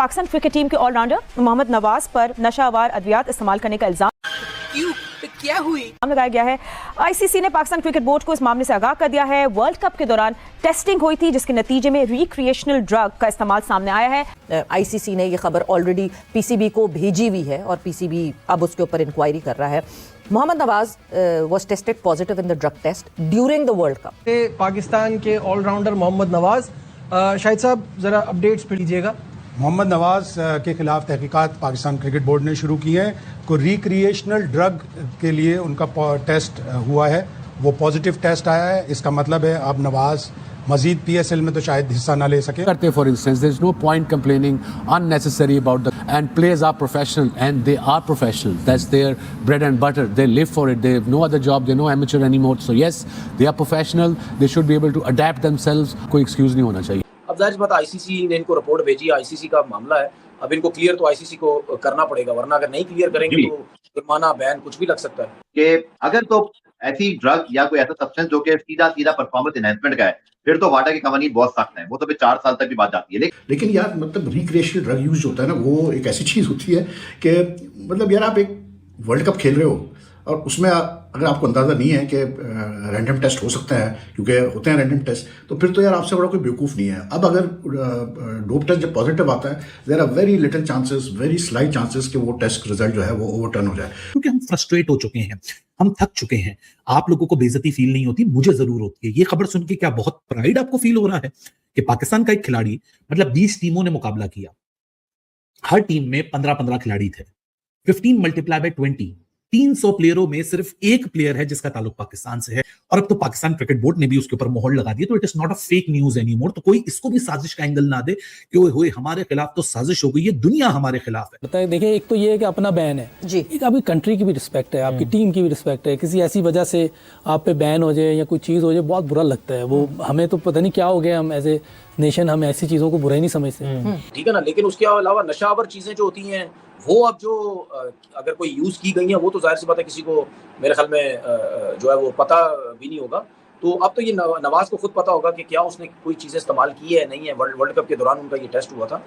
Pakistan cricket team के allrounder Mohammad Nawaz पर नशाआवर अद्वियात इस्तेमाल करने का इल्जाम क्या हुई लगाया गया है। आईसीसी ने पाकिस्तान क्रिकेट बोर्ड को इस मामले से आगाह कर दिया है। वर्ल्ड कप के दौरान टेस्टिंग हुई थी जिसके नतीजे में रिक्रिएशनल ड्रग का इस्तेमाल सामने आया है। आईसीसी ने ये खबर ऑलरेडी पीसीबी को भेजी हुई है और पीसीबी अब उसके ऊपर इंक्वायरी कर रहा है। Mohammad Nawaz was tested positive in the drug test during the world cup. Pakistan के ऑलराउंडर मोहम्मद नवाज, शाहिद साहब जरा अपडेट्स पे लीजिएगा। मोहम्मद नवाज के खिलाफ तहकीकात पाकिस्तान क्रिकेट बोर्ड ने शुरू की है। को रिक्रिएशनल ड्रग के लिए उनका टेस्ट हुआ है, वो पॉजिटिव टेस्ट आया है। इसका मतलब है अब नवाज मजीद पीएसएल में तो शायद हिस्सा ना ले सके। करते for instance there is no point complaining unnecessary about the and players are professional and they are professional, that's their bread and butter, they live for it, they have no other job, they no amateur anymore, so yes they are professional, they should be able to adapt themselves. कोई excuse नहीं होना चाहिए। अब जाहिर बात ICC ने इनको report भेजी, आईसीसी का मामला है, अब इनको क्लियर तो आईसीसी को करना पड़ेगा, वरना अगर नहीं क्लियर करेंगे तो जुर्माना, बैन कुछ भी लग सकता है। कि अगर तो ऐसी ड्रग या कोई ऐसा सब्सटेंस जो कि सीधा परफॉर्मेंस एनहांसमेंट का है, फिर तो वाटा की कवानीन बहुत सख्त है, वो तो फिर 4 साल तक भी बात जाती है। लेकिन यार मतलब रिक्रिएशनल ड्रग यूज होता है ना, वो एक ऐसी चीज होती है कि मतलब यार आप एक वर्ल्ड कप खेल रहे हो और उसमें अगर आपको अंदाजा नहीं है कि रैंडम टेस्ट हो सकता है, क्योंकि होते हैं रैंडम टेस्ट, तो फिर तो यार आपसे बड़ा कोई बेवकूफ़ नहीं है। अब अगर डोप टेस्ट जब पॉजिटिव आता है, there are very little chances, very slight chances कि वो टेस्ट रिजल्ट जो है वो ओवरटर्न हो जाए। क्योंकि हम फ्रस्ट्रेट हो चुके हैं, हम थक चुके हैं। आप लोगों को बेइज्जती फील नहीं होती, मुझे जरूर होती है। ये खबर सुन के क्या बहुत प्राइड आपको फील हो रहा है कि पाकिस्तान का एक खिलाड़ी, मतलब 20 टीमों ने मुकाबला किया, हर टीम में 15-15 खिलाड़ी थे, 15 मल्टीप्लाई बाय 20, 300 प्लेयरों में सिर्फ एक प्लेयर है जिसका ताल्लुक पाकिस्तान से है। और अब तो पाकिस्तान क्रिकेट बोर्ड ने भी उसके ऊपर मोहर लगा दी, तो it is not a fake news anymore. तो कोई इसको भी साजिश का एंगल ना दे कि ओए हमारे खिलाफ तो साजिश हो गई है, दुनिया हमारे खिलाफ है। देखिए, एक तो ये है कि अपना बैन है जी, एक आपकी कंट्री की भी रिस्पेक्ट है, आपकी टीम की भी रिस्पेक्ट है। किसी ऐसी वजह से आप पे बैन हो जाए या कोई चीज हो जाए, बहुत बुरा लगता है। वो हमें तो पता नहीं क्या हो गया, हम एज ए नेशन हम ऐसी चीजों को बुरा ही नहीं समझते, ठीक है ना। लेकिन उसके अलावा नशावर चीजें जो होती हैं, वो अब जो अगर कोई यूज की गई है, वो तो जाहिर सी बात है किसी को मेरे ख्याल में जो है वो पता भी नहीं होगा। तो अब तो ये नवाज को खुद पता होगा कि क्या उसने कोई चीजें इस्तेमाल की है नहीं है। वर्ल्ड कप के दौरान उनका ये टेस्ट हुआ था।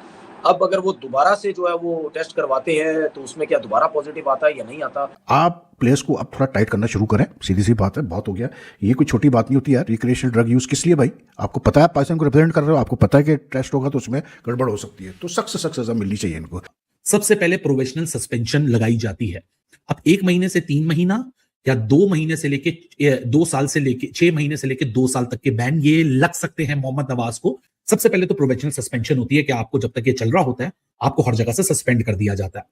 अब अगर वो दोबारा से जो है वो टेस्ट करवाते हैं तो उसमें क्या दोबारा पॉजिटिव आता है या नहीं आता। आप प्लेयर्स को अब थोड़ा टाइट करना शुरू करें, सीधी सी बात है, बहुत हो गया। ये कोई छोटी बात नहीं होती यार। रिक्रिएशनल ड्रग यूज किस लिए भाई? आपको पता है पाकिस्तान को रिप्रेजेंट कर रहे हो, आपको पता है कि टेस्ट होगा तो उसमें गड़बड़ हो सकती है, तो सख्त से सख्त सजा मिलनी चाहिए इनको। सबसे पहले प्रोविजनल सस्पेंशन लगाई जाती है। अब 1 महीने से 3 महीना या 2 महीने से लेके 2 साल से लेके 6 महीने से लेके 2 साल तक के बैन ये लग सकते हैं मोहम्मद नवाज को। सबसे पहले तो प्रोविजनल सस्पेंशन होती है कि आपको जब तक ये चल रहा होता है आपको हर जगह से सस्पेंड कर दिया जाता है।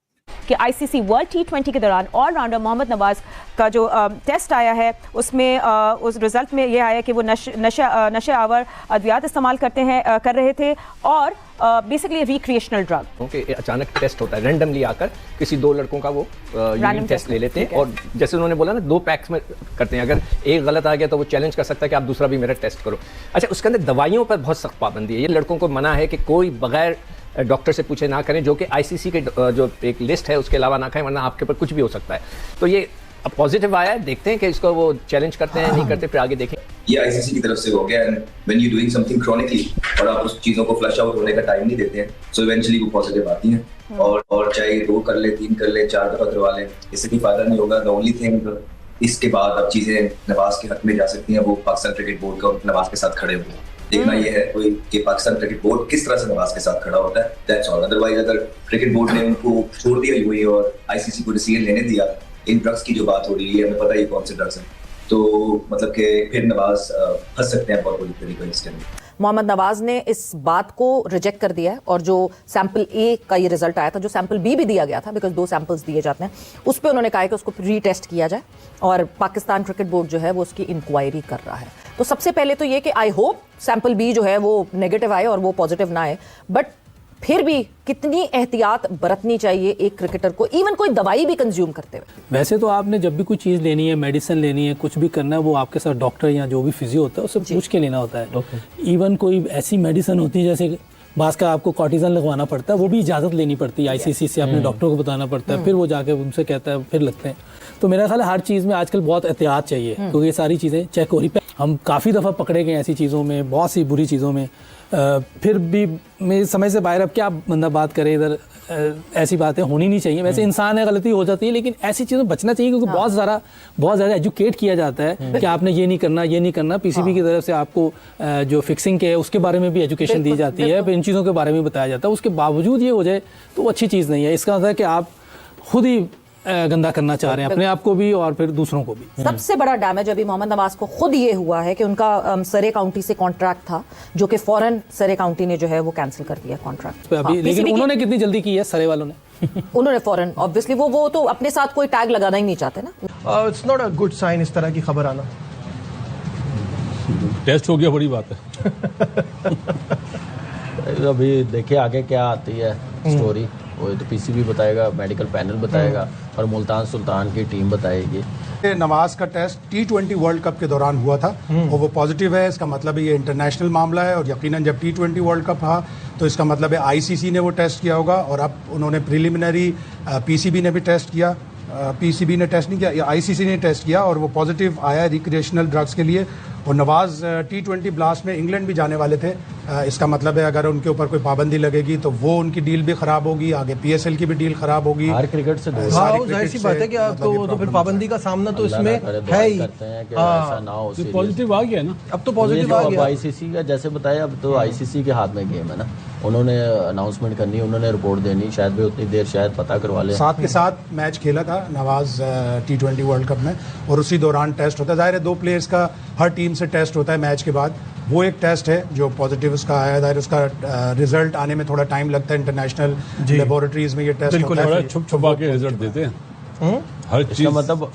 कि आईसीसी वर्ल्ड T20 के दौरान ऑलराउंडर मोहम्मद नवाज का जो टेस्ट आया है उसमें उस रिजल्ट में ये आया कि वो नशे-आवर अद्वियात इस्तेमाल कर रहे थे और बेसिकली रिक्रिएशनल ड्रग। ओके, अचानक टेस्ट होता है रैंडमली आकर, किसी 2 लड़कों का वो यूरिन टेस्ट ले लेते हैं और जैसे उन्होंने बोला ना 2 पैक्स में करते हैं। अगर एक गलत आ गया तो वो चैलेंज कर सकता है कि आप दूसरा भी मेरा टेस्ट करो। अच्छा, उसके अंदर दवाइयों पर बहुत सख्त पाबंदी है। ये लड़कों को मना है कि कोई बगैर डॉक्टर से पूछे ना करें, जो कि आईसीसी के जो एक लिस्ट है उसके अलावा ना खाएं, वरना आपके ऊपर कुछ भी हो सकता है। तो ये अब पॉजिटिव आया है, देखते हैं कि इसको वो चैलेंज करते हैं नहीं करते, फिर आगे देखें। ये आईसीसी की तरफ से हो गया, and when you doing something chronically और आप उस चीजों को फ्लश आउट होने का टाइम नहीं देते हैं, सो इवेंचुअली वो पॉजिटिव आती हैं। और चाहे 2 कर ले, 3 कर ले, 4 दफा करवा ले, इससे कोई फायदा नहीं होगा। द ओनली थिंग, इसके बाद अब चीजें नवाज के हक में जा सकती हैं, वो पाकिस्तान क्रिकेट बोर्ड का नवाज के साथ खड़े होंगे। देखना ये है कोई कि पाकिस्तान क्रिकेट बोर्ड किस तरह से नवाज के साथ खड़ा होता है, दैट्स ऑल। अदरवाइज अगर क्रिकेट बोर्ड ने उनको छोड़ दिया हुई और आईसीसी को डिसीजन लेने दिया, इन ड्रग्स की जो बात हो रही है, हमें पता है कौन से ड्रग्स हैं, तो मतलब कि फिर नवाज फंस सकते हैं बहुत बुरी तरीके से इसके अंदर। मोहम्मद नवाज ने इस बात को रिजेक्ट कर दिया है और जो सैंपल ए का ये रिजल्ट आया था, जो सैंपल बी भी दिया गया था, बिकॉज 2 सैंपल्स दिए जाते हैं, उस पर उन्होंने कहा है कि उसको रीटेस्ट किया जाए और पाकिस्तान क्रिकेट बोर्ड जो है वो उसकी इंक्वायरी कर रहा है। तो सबसे पहले तो ये कि आई होप सैंपल बी जो है वो नेगेटिव आए और वो पॉजिटिव ना आए, बट फिर भी कितनी एहतियात बरतनी चाहिए एक क्रिकेटर को, इवन कोई दवाई भी कंज्यूम करते हुए। वैसे तो आपने जब भी कोई चीज़ लेनी है, मेडिसिन लेनी है, कुछ भी करना है, वो आपके साथ डॉक्टर या जो भी फिजियो होता है उससे पूछ के लेना होता है। इवन कोई ऐसी मेडिसिन होती है जैसे बास का आपको कॉर्टिजन लगवाना पड़ता है, वो भी इजाज़त लेनी पड़ती है आईसीसी से, अपने डॉक्टर को बताना पड़ता है, फिर वो जाके उनसे कहता है, फिर लगते हैं। तो मेरा ख्याल है हर चीज़ में आजकल बहुत एहतियात चाहिए, क्योंकि ये सारी चीज़ें चेक हो रही है। हम काफ़ी दफ़ा पकड़े गए ऐसी चीज़ों में, बहुत सी बुरी चीज़ों में, फिर भी मेरे समझ से बाहर अब क्या बंदा बात करे इधर, ऐसी बातें होनी नहीं चाहिए। वैसे इंसान है, गलती हो जाती है, लेकिन ऐसी चीज़ों में बचना चाहिए, क्योंकि बहुत ज़्यादा एजुकेट किया जाता है कि आपने ये नहीं करना, ये नहीं करना। पीसीबी की तरफ से आपको जो फिक्सिंग के है उसके बारे में भी एजुकेशन दी जाती है, फिर इन चीज़ों के बारे में बताया जाता है। उसके बावजूद ये हो जाए तो वो अच्छी चीज़ नहीं है। इसका मतलब है कि आप खुद ही गंदा करना चाह रहे हैं अपने आप को भी और फिर दूसरों को भी। सबसे बड़ा डैमेज अभी मोहम्मद नवाज को खुद ये हुआ है कि उनका सरे काउंटी से कॉन्ट्रैक्ट था, जो कि फौरन सरे काउंटी ने जो है वो कैंसिल कर दिया कॉन्ट्रैक्ट अभी। लेकिन उन्होंने कितनी जल्दी की है सरे वालों ने? उन्होंने फौरन, ऑब्वियसली वो तो अपने साथ कोई टैग लगाना ही नहीं चाहते ना। It's not a good sign इस तरह की खबर आना। टेस्ट हो गया, बड़ी बात है। अभी देखिए आगे क्या आती है स्टोरी, वो तो पीसीबी बताएगा, मेडिकल पैनल बताएगा और मुल्तान सुल्तान की टीम बताएगी। नवाज का टेस्ट T20 वर्ल्ड कप के दौरान हुआ था और वो पॉजिटिव है। इसका मतलब ये इंटरनेशनल मामला है और यकीनन जब T20 वर्ल्ड कप था तो इसका मतलब है आईसीसी ने वो टेस्ट किया होगा। और अब उन्होंने प्रिलिमिनरी पीसीबी ने भी टेस्ट किया, पीसीबी ने टेस्ट नहीं किया, आईसीसी ने टेस्ट किया और वो पॉजिटिव आया रिक्रिएशनल ड्रग्स के लिए। और नवाज T20 ब्लास्ट में इंग्लैंड भी जाने वाले थे। इसका मतलब है अगर उनके ऊपर कोई पाबंदी लगेगी तो वो उनकी डील भी खराब होगी, आगे पीएसएल की भी डील खराब होगी। हर क्रिकेट से जाहिर सी बात है कि आपको तो फिर पाबंदी का सामना तो इसमें है ही। पॉजिटिव आ गया ना, अब तो पॉजिटिव आ गया। आईसीसी का जैसे बताया, अब तो आईसीसी के हाथ में गेम है ना, उन्होंने अनाउंसमेंट करनी, उन्होंने रिपोर्ट देनी, शायद भी उतनी देर शायद पता करवा ले। साथ के साथ मैच खेला था नवाज T20 वर्ल्ड कप में और उसी दौरान टेस्ट होता है। जाहिर है 2 प्लेयर्स का हर टीम से टेस्ट होता है मैच के बाद। वो एक टेस्ट है जो पॉजिटिव उसका आया, जाहिर उसका रिजल्ट आने में थोड़ा टाइम लगता है। इंटरनेशनल लेबोरेटरीज में ये टेस्ट होता है, छुप छुपा के रिजल्ट देते हैं हर चीज। मतलब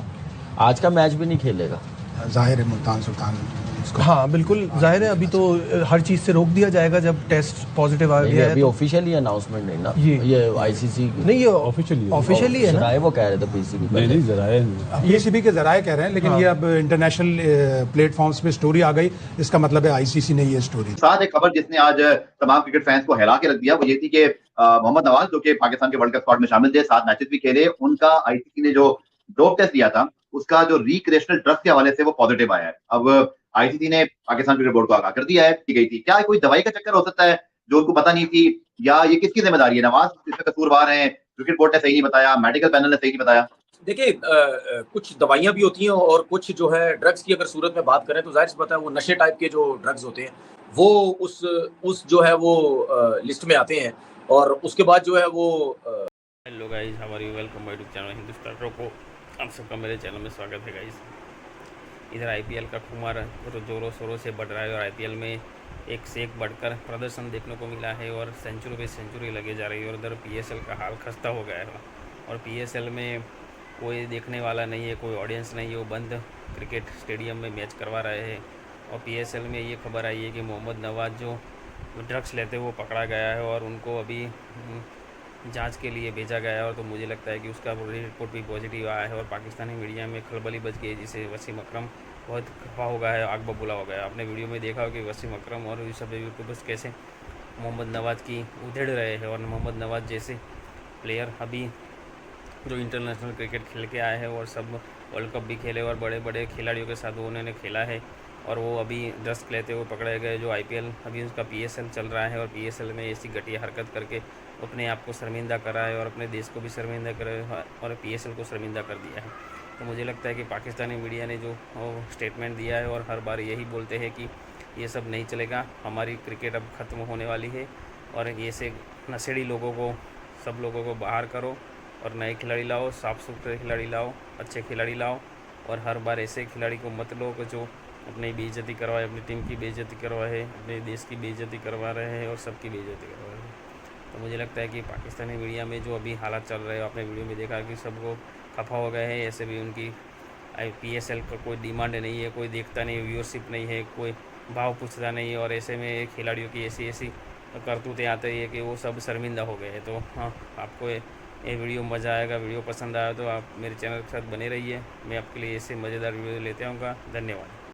आज का मैच भी नहीं खेलेगा, जाहिर है मुल्तान सुल्तान। हाँ बिल्कुल जाहिर है, अभी तो हर चीज से रोक दिया जाएगा जब टेस्ट पॉजिटिव आ गया है। अभी ऑफिशियली अनाउंसमेंट नहीं ना, ये आईसीसी नहीं, ये ऑफिशियली है ना, वो कह रहे थे पीसीबी नहीं जराए, पीसीबी के जराए कह रहे हैं, लेकिन ये अब इंटरनेशनल प्लेटफॉर्म्स पे स्टोरी आ गई, इसका मतलब है आईसीसी ने ये स्टोरी। साथ एक खबर जिसने आज तमाम क्रिकेट फैंस को हिला के रख दिया वो ये थी कि मोहम्मद नवाज जो कि पाकिस्तान के वर्ल्ड कप स्क्वाड में शामिल थे, 7 मैचेस भी खेले, उनका आईसीसी ने जो डोप टेस्ट दिया था उसका जो रिक्रिएशनल ड्रग्स के हवाले से वो पॉजिटिव आया है। अब आईसीसी ने पाकिस्तान क्रिकेट बोर्ड को आगाह कर दिया है कि गई थी। क्या कोई दवाई का चक्कर हो सकता है जो उनको पता नहीं थी, या ये किसकी जिम्मेदारी है? नवाज इसमें कसूरवार हैं, क्रिकेट बोर्ड ने सही नहीं बताया, मेडिकल पैनल ने सही नहीं बताया? देखिए कुछ दवाइयां भी होती हैं और कुछ जो है ड्रग्स की अगर सूरत में बात करें तो जाहिर सी बात है वो नशे टाइप के जो ड्रग्स होते हैं वो उस जो है वो लिस्ट में आते हैं और उसके बाद जो है वो। Hello guys, how are you? Welcome my YouTube channel Hindustan Roko. आप सबका मेरे चैनल में स्वागत है गाइस। इधर आईपीएल का खुमार वो तो जोरों शोरों से बढ़ रहा है और आईपीएल में एक से एक बढ़कर प्रदर्शन देखने को मिला है और सेंचुरी पे सेंचुरी लगे जा रही है। और उधर पीएसएल का हाल खस्ता हो गया है और पीएसएल में कोई देखने वाला नहीं है, कोई ऑडियंस नहीं है, वो बंद क्रिकेट स्टेडियम में मैच करवा रहे हैं। और पीएसएल में ये खबर आई है कि मोहम्मद नवाज जो ड्रग्स लेते वो पकड़ा गया है और उनको अभी जांच के लिए भेजा गया है। और तो मुझे लगता है कि उसका रिपोर्ट भी पॉजिटिव आया है और पाकिस्तानी मीडिया में खलबली बच गई, जिसे वसीम अकरम बहुत खफा हो गया है, आग बबूला हो गया। आपने वीडियो में देखा हो कि वसीम अकरम और सब यूट्यूबर्स कैसे मोहम्मद नवाज की उधेड़ रहे हैं। और मोहम्मद नवाज जैसे प्लेयर अभी जो इंटरनेशनल क्रिकेट खेल के आए हैं और सब वर्ल्ड कप भी खेले और बड़े बड़े खिलाड़ियों के साथ उन्होंने खेला है और वो अभी ड्रग्स लेते हुए पकड़े गए। जो आईपीएल अभी उसका पीएसएल चल रहा है और पीएसएल में ऐसी घटिया हरकत करके अपने आप को शर्मिंदा करा है और अपने देश को भी शर्मिंदा करा है और पीएसएल को शर्मिंदा कर दिया है। तो मुझे लगता है कि पाकिस्तानी मीडिया ने जो स्टेटमेंट दिया है और हर बार यही बोलते हैं कि ये सब नहीं चलेगा, हमारी क्रिकेट अब ख़त्म होने वाली है और ये से नशेड़ी लोगों को, सब लोगों को बाहर करो और नए खिलाड़ी लाओ, साफ़ सुथरे खिलाड़ी लाओ, अच्छे खिलाड़ी लाओ और हर बार ऐसे खिलाड़ी को मत लो जो अपनी बेइज्जती करवाए, अपनी टीम की बेइज्जती करवाए, अपने देश की बेइज्जती करवा रहे हैं और सबकी बेइज्जती करवा रहे हैं। तो मुझे लगता है कि पाकिस्तानी मीडिया में जो अभी हालात चल रहे हैं, आपने वीडियो में देखा कि सबको खफा हो गए हैं। ऐसे भी उनकी पीएसएल का कोई डिमांड नहीं है, कोई देखता नहीं, व्यूअरशिप नहीं है, कोई भाव पूछता नहीं है और ऐसे में खिलाड़ियों की ऐसी ऐसी करतूतें आती है कि वो सब शर्मिंदा हो गए हैं। तो हाँ, आपको ये वीडियो मज़ा आएगा, वीडियो पसंद आया तो आप मेरे चैनल के साथ बने रहिए। मैं आपके लिए ऐसे मज़ेदार वीडियो लेते आऊँगा। धन्यवाद।